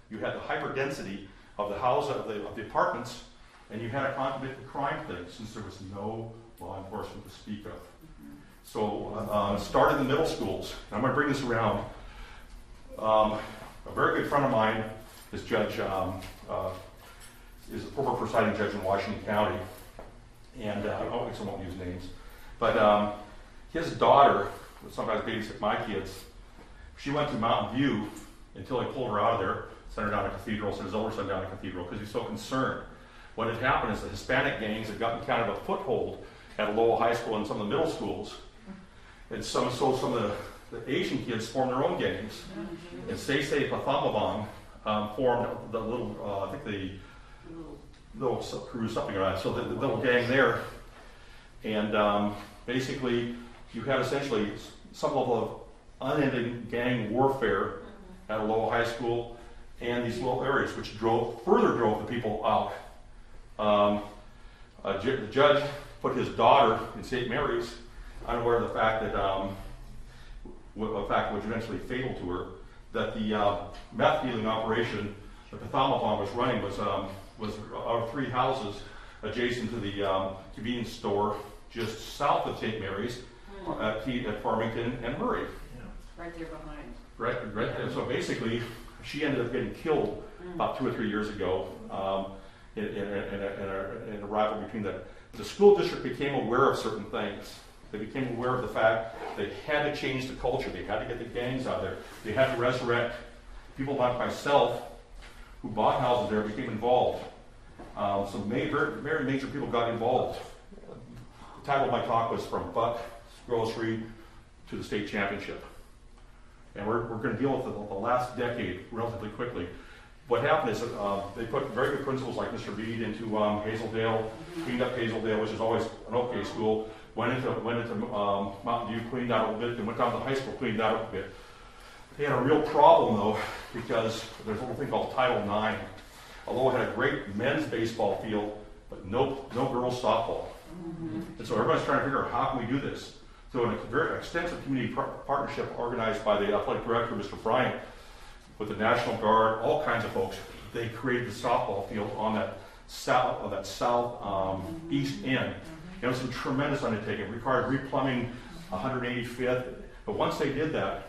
you had the hyperdensity of the house, of the apartments, and you had a convict crime thing, since there was no law enforcement to speak of. So started in the middle schools. I'm going to bring this around. A very good friend of mine is is a former presiding judge in Washington County, and I won't use names, but his daughter would sometimes babysit my kids. She went to Mountain View until they pulled her out of there, sent her down to Cathedral, sent his older son down to Cathedral because he's so concerned. What had happened is the Hispanic gangs had gotten kind of a foothold at Aloha High School and some of the middle schools. And some of the Asian kids formed their own gangs. And Seisei Pathamabang formed the little, I think the little crew, something like that. So the little gang there. And basically, you had essentially some level of unending gang warfare at Aloha High School and these little areas, which further drove the people out. The judge put his daughter in St. Mary's, unaware of the fact that, which eventually fatal to her, that the meth dealing operation that Pathamabang was running was out of 3 houses adjacent to the convenience store just south of St. Mary's at Farmington and Murray. Right there behind. Right. And so basically, she ended up getting killed about 2 or 3 years ago in a rivalry between that. The school district became aware of certain things. They became aware of the fact they had to change the culture. They had to get the gangs out there. They had to resurrect people like myself who bought houses there, became involved. Some very major people got involved. The title of my talk was From Buck Grocery to the State Championship. And we're going to deal with the last decade relatively quickly. What happened is they put very good principals like Mr. Reed into Hazeldale, cleaned up Hazeldale, which is always an okay school, went into Mountain View, cleaned that up a bit, and went down to high school, cleaned that up a bit. They had a real problem though, because there's a little thing called Title IX. Aloha had a great men's baseball field, but no girls softball. And so everybody's trying to figure out how can we do this. So in a very extensive community partnership organized by the athletic director, Mr. Bryant, with the National Guard, all kinds of folks, they created the softball field on that southeast end. It was a tremendous undertaking. It required replumbing 185th. But once they did that,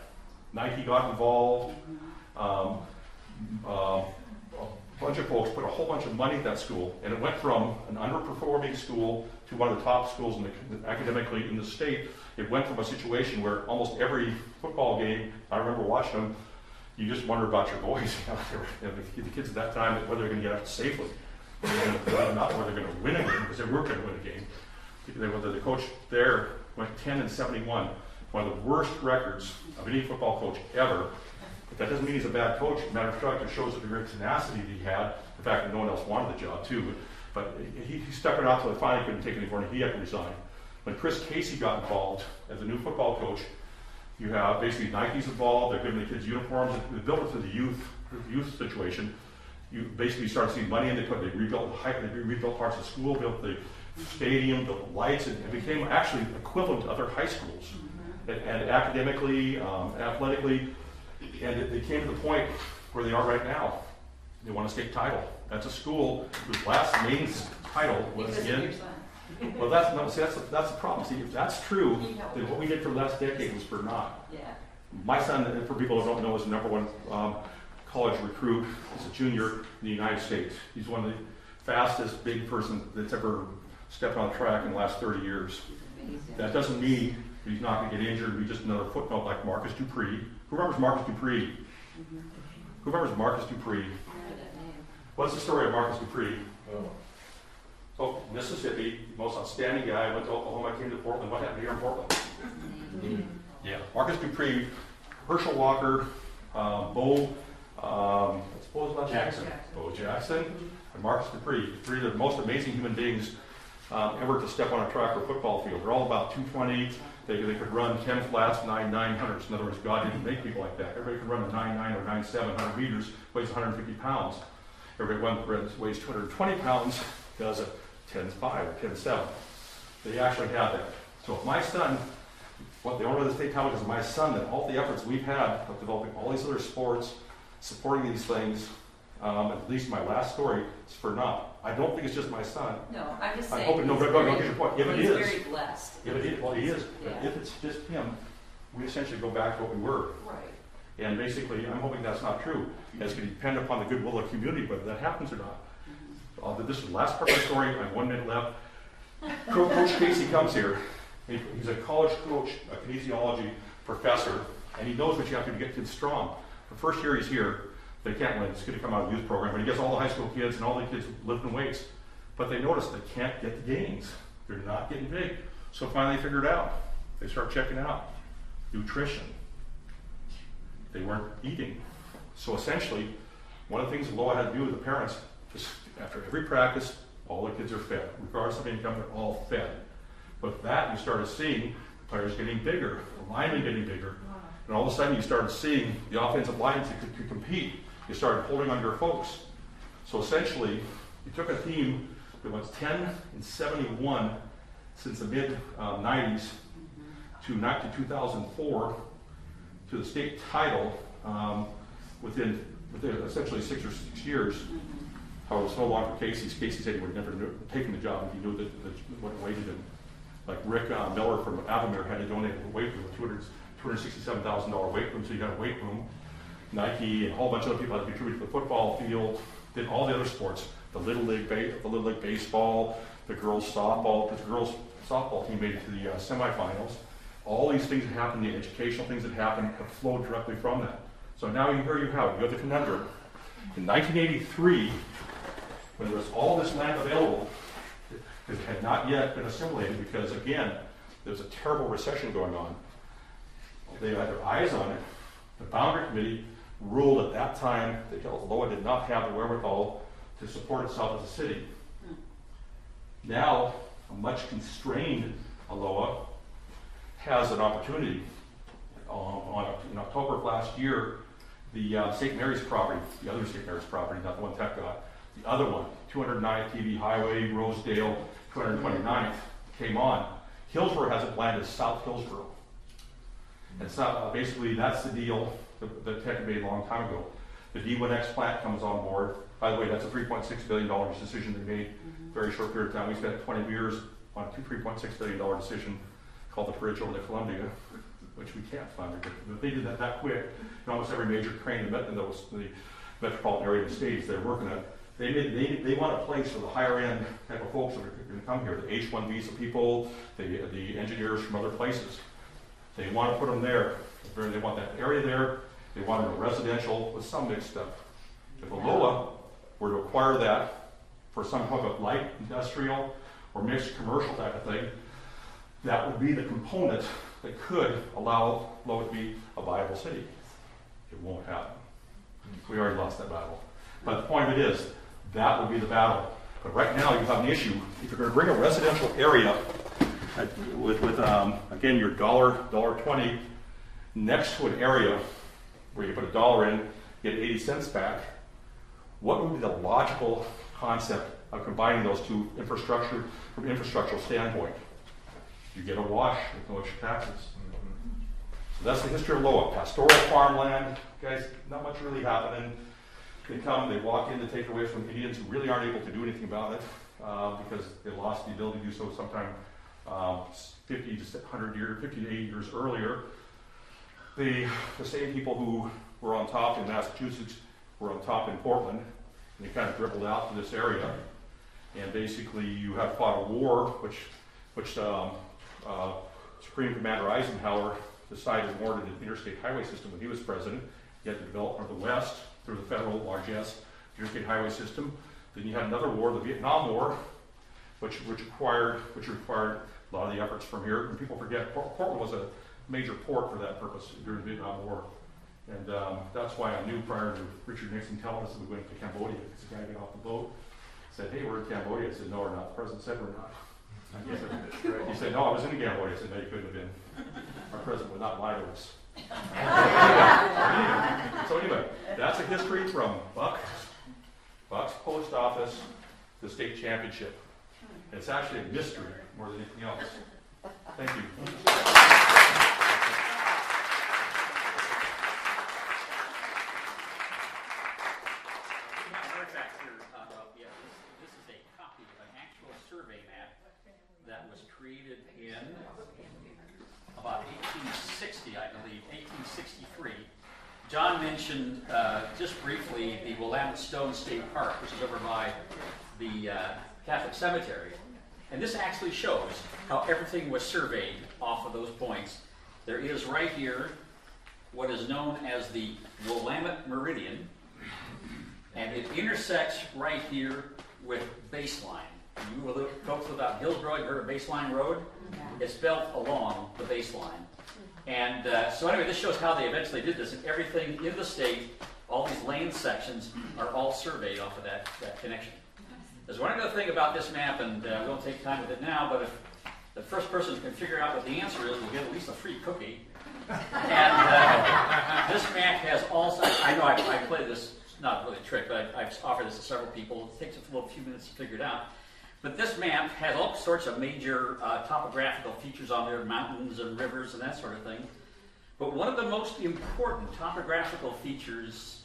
Nike got involved. A bunch of folks put a whole bunch of money at that school, and it went from an underperforming school to one of the top schools academically in the state. It went from a situation where almost every football game, I remember watching them, you just wonder about your boys. The kids at that time, whether they're going to get out safely, not whether they're going to win a game, because they weren't going to win a game. The coach there went 10-71, one of the worst records of any football coach ever. But that doesn't mean he's a bad coach. Matter of fact, it shows the degree of tenacity that he had, the fact that no one else wanted the job too. But he stuck it out until he finally couldn't take it anymore, and he had to resign. When Chris Casey got involved as a new football coach, you have basically Nike's involved. They're giving the kids uniforms. They built it to the youth situation. You basically start seeing money, and they rebuilt parts of the school, built the stadium, built the lights, and it became actually equivalent to other high schools, and academically, athletically, and they came to the point where they are right now. They won a state title. That's a school whose last main title was again. Well, that's the problem. See, if that's true, then what we did for the last decade was for naught. Yeah. My son, for people who don't know, is the #1 college recruit. He's a junior in the United States. He's one of the fastest big person that's ever stepped on track in the last 30 years. That doesn't mean he's not going to get injured. He's just another footnote like Marcus Dupree. Who remembers Marcus Dupree? Who remembers Marcus Dupree? What's the story of Marcus Dupree? So, Mississippi, most outstanding guy, went to Oklahoma, came to Portland. What happened here in Portland? Yeah. Marcus Dupree, Herschel Walker, Bo Jackson, and Marcus Dupree, 3 of the most amazing human beings ever to step on a track or football field. They're all about 220. They could run 10 flats, 9 900s. In other words, God didn't make people like that. Everybody could run a 9.9 or 9.7, 100 meters, weighs 150 pounds. Everybody weighs 220 pounds, does a 10.5 or 10.7. They actually have that. So if my son, the only way the state title is my son, then all the efforts we've had of developing all these other sports, supporting these things, at least my last story, is for naught. I don't think it's just my son. No, I'm just I saying. hope don't get your point. If it he's is, very blessed. if it is, well, he is. Yeah. But if it's just him, we essentially go back to what we were. Right. And basically, I'm hoping that's not true. It's going to depend upon the goodwill of the community whether that happens or not. This is the last part of my story. I have 1 minute left. Coach Casey comes here. He's a college coach, a kinesiology professor, and he knows what you have to do to get kids strong. The first year he's here, they can't win. He's going to come out of the youth program, but he gets all the high school kids and all the kids lifting weights. But they notice they can't get the gains. They're not getting big. So finally they figured it out. They start checking out nutrition. They weren't eating. So essentially, one of the things Aloha had to do with the parents, just after every practice, all the kids are fed. Regardless of income, they're all fed. But that, you started seeing the players getting bigger, the linemen getting bigger, and all of a sudden you started seeing the offensive lines that could compete. You started holding on your folks. So essentially, you took a team that was 10-71 since the mid-90s to 2004 to the state title within essentially 6 years. However, it was no longer Casey's. Casey said he would never taken the job if he knew what awaited him. Like Rick Miller from Avamere had to donate a weight room, $267,000 weight room, so you got a weight room. Nike and a whole bunch of other people had to contribute to the football field, did all the other sports, the Little League baseball, the girls softball, because the girls softball team made it to the semifinals. All these things that happened, the educational things that happened, have flowed directly from that. So now here you have it. You have the conundrum. In 1983, when there was all this land available, it had not yet been assimilated because, again, there was a terrible recession going on. They had their eyes on it. The boundary committee ruled at that time that Aloha did not have the wherewithal to support itself as a city. Now, a much constrained Aloha has an opportunity. In October of last year, the St. Mary's property, the other St. Mary's property, not the one Tech got, the other one, 209th TV Highway, Rosedale, 229th, came on. Hillsborough has it planned as South Hillsborough. And so basically that's the deal that Tech made a long time ago. The D1X plant comes on board. By the way, that's a $3.6 billion decision they made very short period of time. We spent 20 years on a $3.6 billion decision called the bridge over the Columbia, which we can't fund. But they did that quick. And almost every major crane in the metropolitan area of the state, they're working on it. They want a place for the higher end type of folks that are going to come here, the H-1 visa people, the engineers from other places. They want to put them there. They want that area there. They want it residential with some mixed stuff. If Aloha were to acquire that for some type of light industrial or mixed commercial type of thing, that would be the component that could allow Aloha to be a viable city. It won't happen. We already lost that battle. But the point of it is, that would be the battle. But right now you have an issue. If you're going to bring a residential area with again, your $1.20 next to an area where you put $1 in, get 80 cents back, what would be the logical concept of combining those two infrastructure from an infrastructural standpoint? You get a wash with no extra taxes. So that's the history of Aloha. Pastoral farmland, guys, not much really happening. They come, they walk in to take away from Indians who really aren't able to do anything about it because they lost the ability to do so sometime 50 to 80 years earlier. The same people who were on top in Massachusetts were on top in Portland, and they kind of dribbled out to this area. And basically, you have fought a war, which Supreme Commander Eisenhower decided awarded the interstate highway system when he was president. You had the development of the West through the federal largesse interstate highway system. Then you had another war, the Vietnam War, which required a lot of the efforts from here. And people forget Portland was a major port for that purpose during the Vietnam War. And that's why I knew prior to Richard Nixon telling us that we went to Cambodia, because the guy got off the boat, said, "Hey, we're in Cambodia." I said, "No, we're not." The president said, "We're not." He said, "No, I was in Cambodia." I said, "No, you couldn't have been. Our president would not lie to us." So anyway, that's a history from Buck's Post Office to the state championship. It's actually a mystery more than anything else. Thank you. This is a copy of an actual survey map that was created in about 1860, I believe, 1863. John mentioned just briefly the Willamette Stone State Park, which is over by the Catholic Cemetery. And this actually shows how everything was surveyed off of those points. There is right here what is known as the Willamette Meridian, and it intersects right here with Baseline. You folks without Hillsborough, you've heard of Baseline Road? It's built along the baseline. And so anyway, this shows how they eventually did this, and everything in the state, all these lane sections are all surveyed off of that connection. There's one other thing about this map, and we won't take time with it now, but if the first person can figure out what the answer is, will get at least a free cookie. And this map has all sides. I know I play this, not really a trick, but I've offered this to several people. It takes a few minutes to figure it out. But this map has all sorts of major topographical features on there, mountains and rivers and that sort of thing. But one of the most important topographical features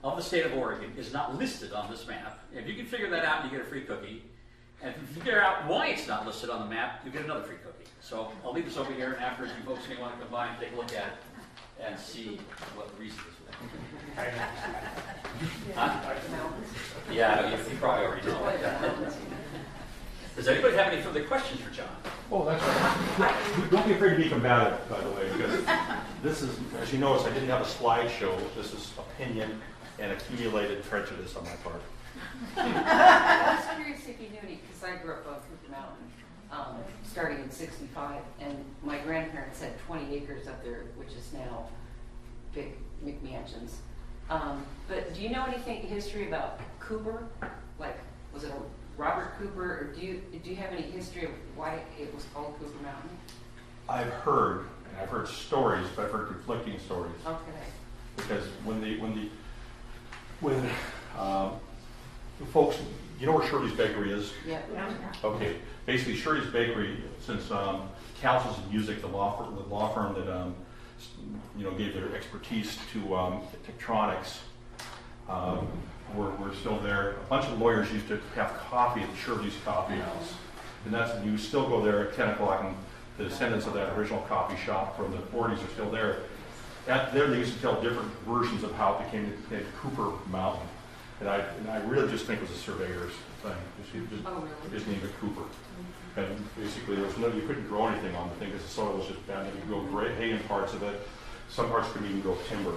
of the state of Oregon is not listed on this map. If you can figure that out, you get a free cookie. And if you figure out why it's not listed on the map, you get another free cookie. So I'll leave this over here, and afterwards you folks may want to come by and take a look at it and see what the reason is for that. Huh? Yeah, you probably already know. Does anybody have any further questions for John? Oh, that's right. Don't be afraid to be combative, by the way, because this is, as you notice, I didn't have a slideshow. This is opinion and accumulated prejudice on my part. I was curious if you knew any, because I grew up on Cooper Mountain, starting in '65, and my grandparents had 20 acres up there, which is now big McMansions. But do you know anything history about Cooper? Like, was it a Robert Cooper, or do you have any history of why it was called Cooper Mountain? I've heard stories, but I've heard conflicting stories. Okay. Because when the folks, you know where Shirley's Bakery is? Yeah. Okay. Basically, Shirley's Bakery, since Castles of Music, the law firm that gave their expertise to Tektronix, we're still there. A bunch of lawyers used to have coffee at the Shirley's Coffee House, and you still go there at 10 o'clock, and the descendants of that original coffee shop from the 40s are still there. There they used to tell different versions of how it became named Cooper Mountain, and I really just think it was a surveyor's thing. Just named it Cooper. And basically, you couldn't grow anything on the thing because the soil was just bad. You could grow hay in parts of it. Some parts couldn't even grow timber.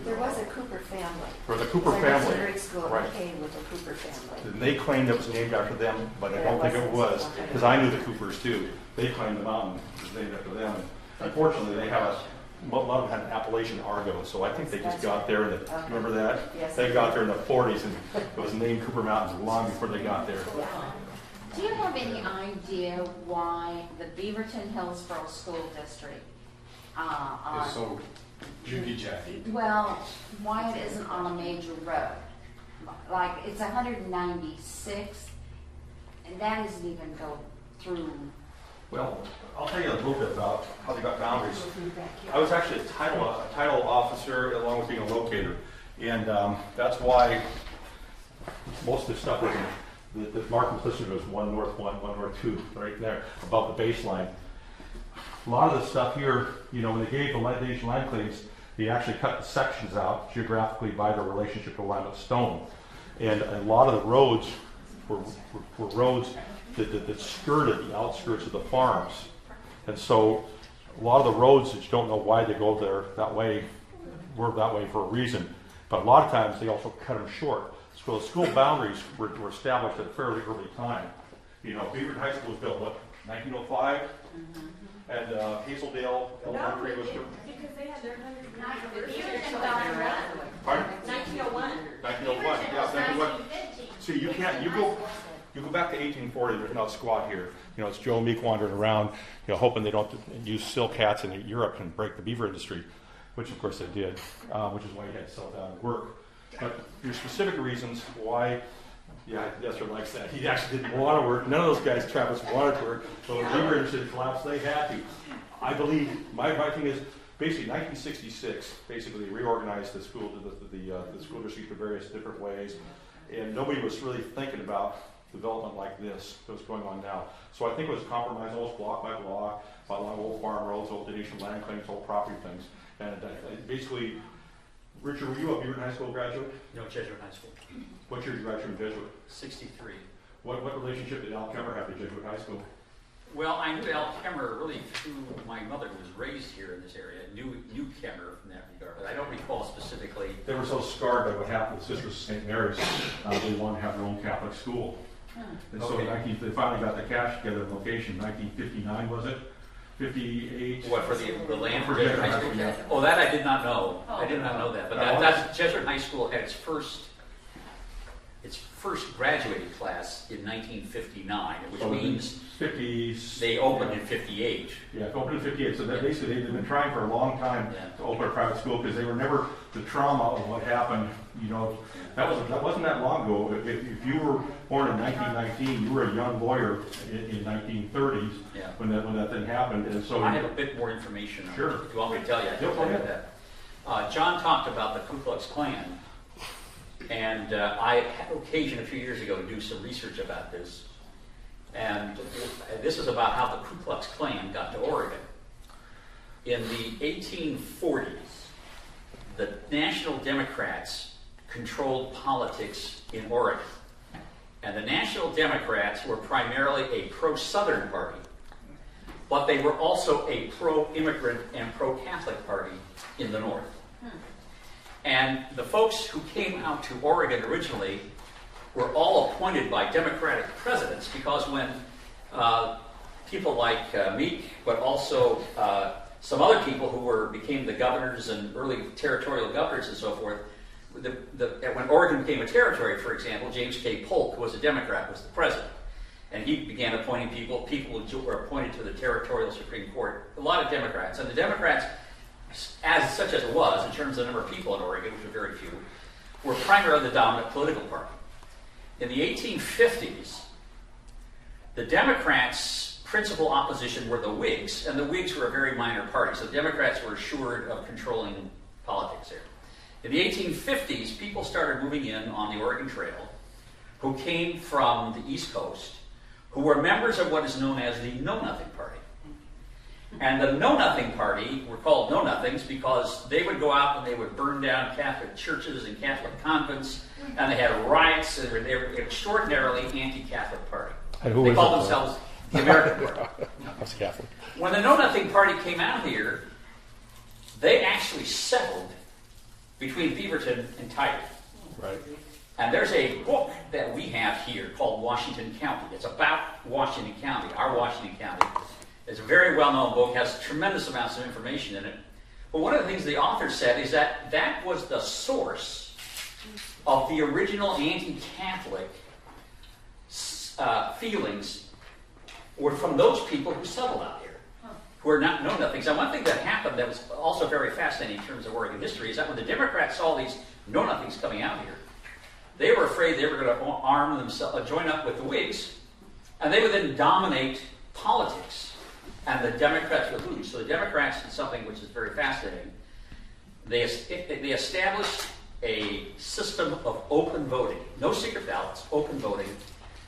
There was a Cooper family. There was a Cooper So family. I grade school Right. came with a Cooper family. And they claimed it was named after them, but I don't think it was, because I knew the Coopers too. They claimed the mountain was named after them. Unfortunately, they have a lot of them had an Appalachian Argo, so I think they just got there in the, remember that? Yes. They got there in the 40s, and it was named Cooper Mountains long before they got there. Do you have any idea why the Beaverton Hillsborough School District It's so juky-jacky. well, why it isn't on a major road? Like, it's 196, and that doesn't even go through. Well, I'll tell you a little bit about how they got boundaries. I was actually a title officer along with being a locator, and that's why most of the stuff the mark implicit was 1 north 1, 1 north 2, right there above the baseline. A lot of the stuff here, when they gave the land claims, they actually cut the sections out geographically by their relationship to Willamette Stone, and a lot of the roads were roads that skirted the outskirts of the farms. And so a lot of the roads that you don't know why they go there that way, were that way for a reason. But a lot of times they also cut them short. So the school boundaries were established at a fairly early time. Beaverton High School was built, 1905? And Hazeldale Elementary was built. Because they had their 100th Pardon? 1901. 1901, yeah. Then what? See, you go back to 1840, there's not squat here. It's Joe Meek wandering around, hoping they don't use silk hats in Europe and break the beaver industry, which of course they did, which is why you had to settle down and work. But your specific reasons why, Esther likes that. He actually didn't want to work. None of those guys, Travis, wanted to work. So when the beaver industry collapsed, they had to. I believe, my thing is, basically 1966, basically they reorganized the school, the school district in various different ways. And nobody was really thinking about development like this that was going on now. So I think it was compromised almost block by block, along old farm roads, old Venetian land claims, old property things. And basically, Richard, were you a Beaverton High School graduate? No, Jesuit High School. What year did you graduate from Jesuit? 63. What relationship did Al Kemmer have to Jesuit High School? Well, I knew Al Kemmer really through my mother, who was raised here in this area, knew Kemmer from that regard, but I don't recall specifically. They were so scarred by what happened with Sisters of St. Mary's, they wanted to have their own Catholic school. And so Okay. they finally got the cash together, the location, 1959 was it? 58? What, for the land for For Jesuit Jesuit High School? High School, yeah. Oh, that I did not know. Oh. I did not know that. But That was- that's Jesuit High School had its first graduating class in 1959, which So means 50s. they opened in 58. Yeah, it opened in 58. So that basically they've been trying for a long time Yeah. to open a private school because they were never the trauma of what happened. You know, that wasn't that long ago. If you were born in 1919, you were a young lawyer in 1930s Yeah. when that thing happened. And so I have a bit more information on Sure. it. If you want me to tell you, I can Yep, tell go you ahead. that. John talked about the Ku Klux Klan, and I had occasion a few years ago to do some research about this. And this is about how the Ku Klux Klan got to Oregon. In the 1840s, the National Democrats controlled politics in Oregon. And the National Democrats were primarily a pro-Southern party, but they were also a pro-immigrant and pro-Catholic party in the North. And the folks who came out to Oregon originally were all appointed by Democratic presidents, because when people like Meek, but also some other people who became the governors and early territorial governors and so forth, when Oregon became a territory, for example, James K. Polk, who was a Democrat, was the president. And he began appointing people who were appointed to the territorial Supreme Court, a lot of Democrats. And the Democrats, as such as it was, in terms of the number of people in Oregon, which were very few, were primarily the dominant political party. In the 1850s, the Democrats' principal opposition were the Whigs, and the Whigs were a very minor party, so the Democrats were assured of controlling politics there. In the 1850s, people started moving in on the Oregon Trail who came from the East Coast, who were members of what is known as the Know Nothing Party. And the Know Nothing Party were called Know Nothings because they would go out and they would burn down Catholic churches and Catholic convents, and they had riots, and they were an extraordinarily anti-Catholic party. And who They was called it? themselves the American Party. I was Catholic. When the Know Nothing Party came out here, they actually settled between Beaverton and Tyner. Right. And there's a book that we have here called Washington County. It's about Washington County, our Washington County. It's a very well-known book, has tremendous amounts of information in it. But one of the things the author said is that that was the source of the original anti-Catholic feelings were from those people who settled out here, who are not know-nothings. And one thing that happened that was also very fascinating in terms of Oregon history is that when the Democrats saw these know-nothings coming out here, they were afraid they were going to arm themselves, join up with the Whigs, and they would then dominate politics, and the Democrats would lose. So the Democrats did something which is very fascinating. They established a system of open voting, no secret ballots, open voting,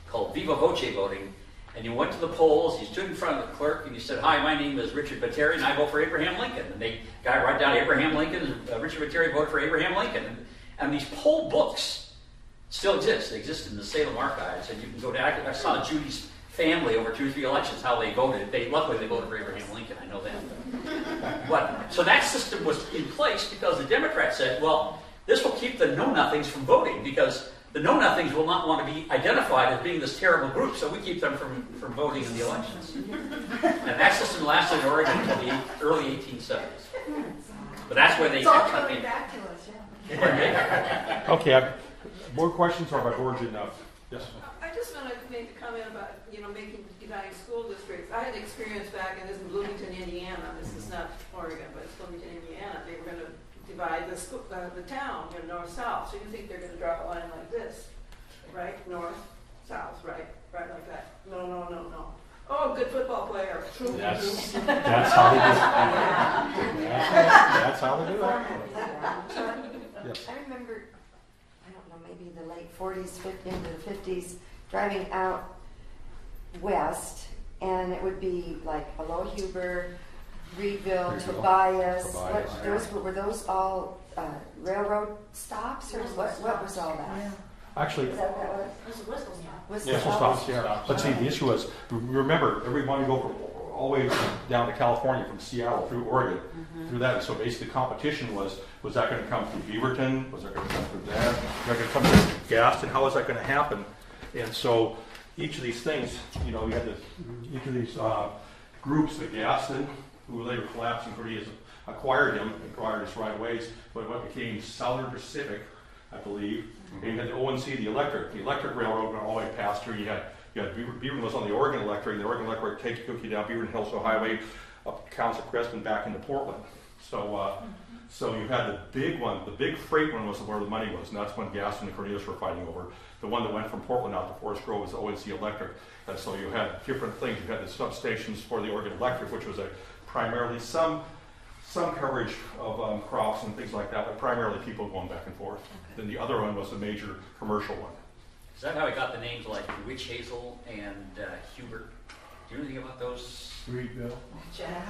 called viva voce voting. And you went to the polls, you stood in front of the clerk, and you said, "Hi, my name is Richard Bateri, and I vote for Abraham Lincoln." And the guy write down Abraham Lincoln, Richard Bateri voted for Abraham Lincoln. And these poll books still exist. They exist in the Salem archives, and you can go down. I saw Judy's family over 2 or 3 elections, how they voted. Luckily, they voted for Abraham Lincoln. I know that. But so that system was in place because the Democrats said, "Well, this will keep the know-nothings from voting because the know-nothings will not want to be identified as being this terrible group, so we keep them from voting in the elections." And that system lasted in Oregon until the early 1870s. But that's where they. It's all coming back to us, yeah. Okay, more questions or about origin of? Yes. I just want to make a comment about, dividing school districts. I had experience back in Bloomington, Indiana. This is not Oregon, but it's Bloomington, Indiana. They were going to divide the town, north-south. So you think they're going to draw a line like this, right? North, south, right? Right like that. No. Oh, good football player. That's how they do it. That's how they do it. Yes. I remember, I don't know, maybe the late 40s, into the 50s, driving out west, and it would be like Aloha, Huber, Reedville, Tobias. Were those all railroad stops, or what was all that? Actually, Is that what that was? Whistle Whistle stop. stops, yeah. But see, the issue was, remember, everybody go all the way down to California, from Seattle through Oregon, through that. So basically, the competition was that going to come through Beaverton? Was that going to come through that? Was that going to come through Gaston? How was that going to happen? And so each of these things, you know, we had each of these groups, the Gaston, who later collapsed and Korea acquired his right of ways, but what became Southern Pacific, I believe. And you had the ONC, the electric railroad went all the way past here. You had Beaverton was on the Oregon Electric, and the Oregon Electric took you down Beaverton Hills Highway, up Council Crest, and back into Portland. So you had the big one, the big freight one was where the money was, and that's when Gaston and Cornelius were fighting over. The one that went from Portland out to Forest Grove was the ONC Electric. And so you had different things. You had the substations for the Oregon Electric, which was primarily some coverage of crops and things like that, but primarily people going back and forth. Then the other one was the major commercial one. Is that how we got the names like Witch Hazel and Hubert? Do you know anything about those? Reedville. Yeah.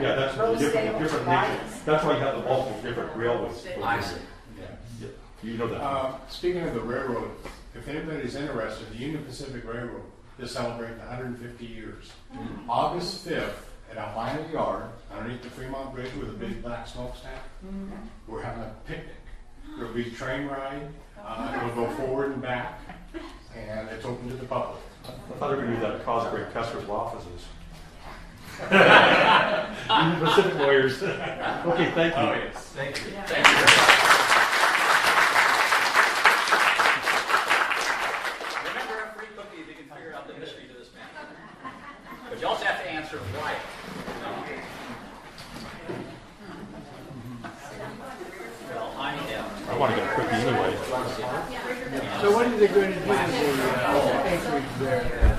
Yeah, that's different nations. That's why you have the multiple different railways. I see. Yeah. You know that. Speaking of the railroad, if anybody's interested, the Union Pacific Railroad is celebrating 150 years. August 5th at Albina Yard, underneath the Fremont Bridge with a big black smokestack, we're having a picnic. There'll be a train ride. It'll go forward and back, and it's open to the public. I thought they were going to do that at Cosgrave Kester's offices. Union Pacific lawyers. Okay, thank you. Oh, yes. Thank you. Thank you very much. Remember, pretty quickly, if you can figure out the mystery to this man. But you also have to answer why. Well, I want to get a quickie anyway. So what are they going to do with the acreage there?